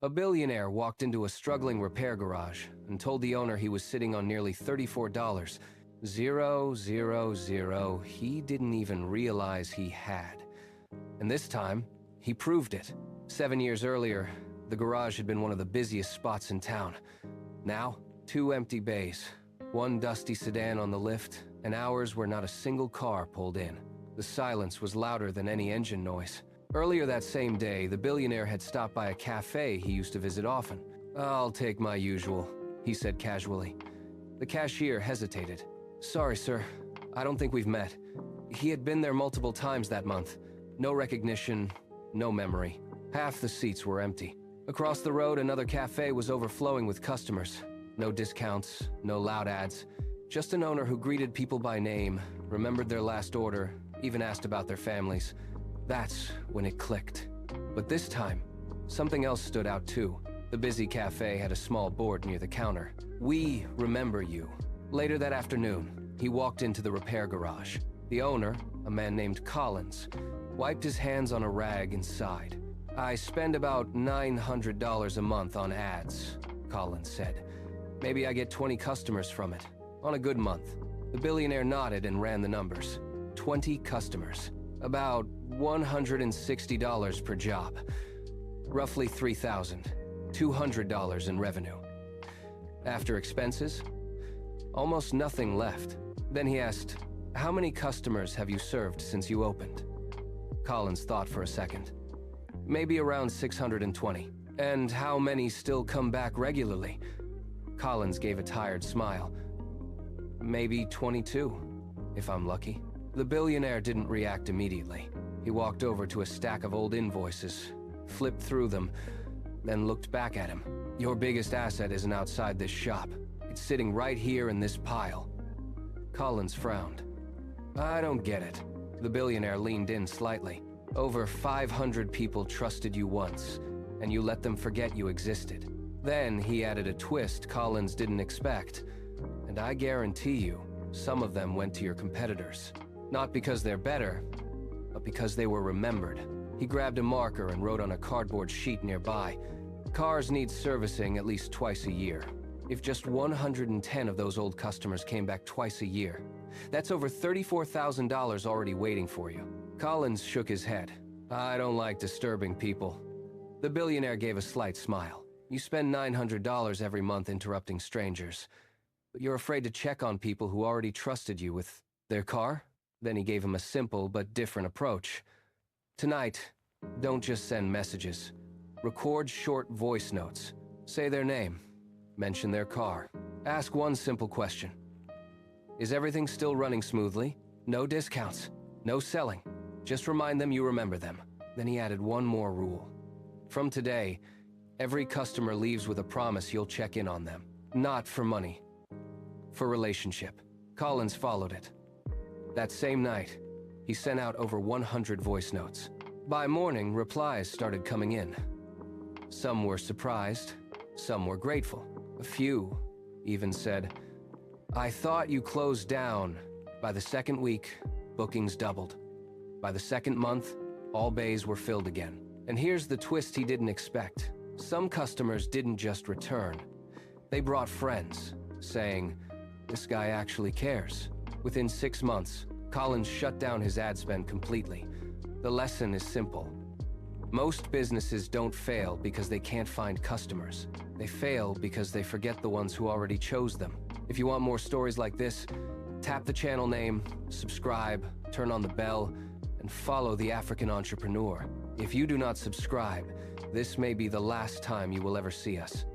A billionaire walked into a struggling repair garage and told the owner he was sitting on nearly $34. 000 he didn't even realize he had. And this time, he proved it. 7 years earlier, the garage had been one of the busiest spots in town. Now, 2 empty bays, 1 dusty sedan on the lift, and hours where not a single car pulled in. The silence was louder than any engine noise. Earlier that same day, the billionaire had stopped by a cafe he used to visit often. "I'll take my usual," he said casually. The cashier hesitated. "Sorry, sir. I don't think we've met." He had been there multiple times that month. No recognition, no memory. Half the seats were empty. Across the road, another cafe was overflowing with customers. No discounts, no loud ads. Just an owner who greeted people by name, remembered their last order, even asked about their families. That's when it clicked. But this time, something else stood out too. The busy cafe had a small board near the counter. "We remember you." Later that afternoon, he walked into the repair garage. The owner, a man named Collins, wiped his hands on a rag and sighed. "I spend about $900 a month on ads," Collins said. "Maybe I get 20 customers from it, on a good month." The billionaire nodded and ran the numbers. 20 customers. About $160 per job. Roughly $3,200 in revenue. After expenses, almost nothing left. Then he asked, "How many customers have you served since you opened?" Collins thought for a second. "Maybe around 620. "And how many still come back regularly?" Collins gave a tired smile. "Maybe 22, if I'm lucky." The billionaire didn't react immediately. He walked over to a stack of old invoices, flipped through them, then looked back at him. "Your biggest asset isn't outside this shop. It's sitting right here in this pile." Collins frowned. "I don't get it." The billionaire leaned in slightly. "Over 500 people trusted you once, and you let them forget you existed." Then he added a twist Collins didn't expect. "And I guarantee you, some of them went to your competitors. Not because they're better, but because they were remembered." He grabbed a marker and wrote on a cardboard sheet nearby. "Cars need servicing at least twice a year. If just 110 of those old customers came back twice a year, that's over $34,000 already waiting for you." Collins shook his head. "I don't like disturbing people." The billionaire gave a slight smile. "You spend $900 every month interrupting strangers, but you're afraid to check on people who already trusted you with their car?" Then he gave him a simple but different approach. "Tonight, don't just send messages. Record short voice notes. Say their name. Mention their car. Ask one simple question. Is everything still running smoothly? No discounts. No selling. Just remind them you remember them." Then he added one more rule. "From today, every customer leaves with a promise you'll check in on them. Not for money. For relationship." Collins followed it. That same night, he sent out over 100 voice notes. By morning, replies started coming in. Some were surprised, some were grateful. A few even said, "I thought you closed down." By the second week, bookings doubled. By the second month, all bays were filled again. And here's the twist he didn't expect. Some customers didn't just return. They brought friends, saying, "This guy actually cares." Within 6 months, Collins shut down his ad spend completely. The lesson is simple. Most businesses don't fail because they can't find customers. They fail because they forget the ones who already chose them. If you want more stories like this, tap the channel name, subscribe, turn on the bell, and follow The African Entrepreneur. If you do not subscribe, this may be the last time you will ever see us.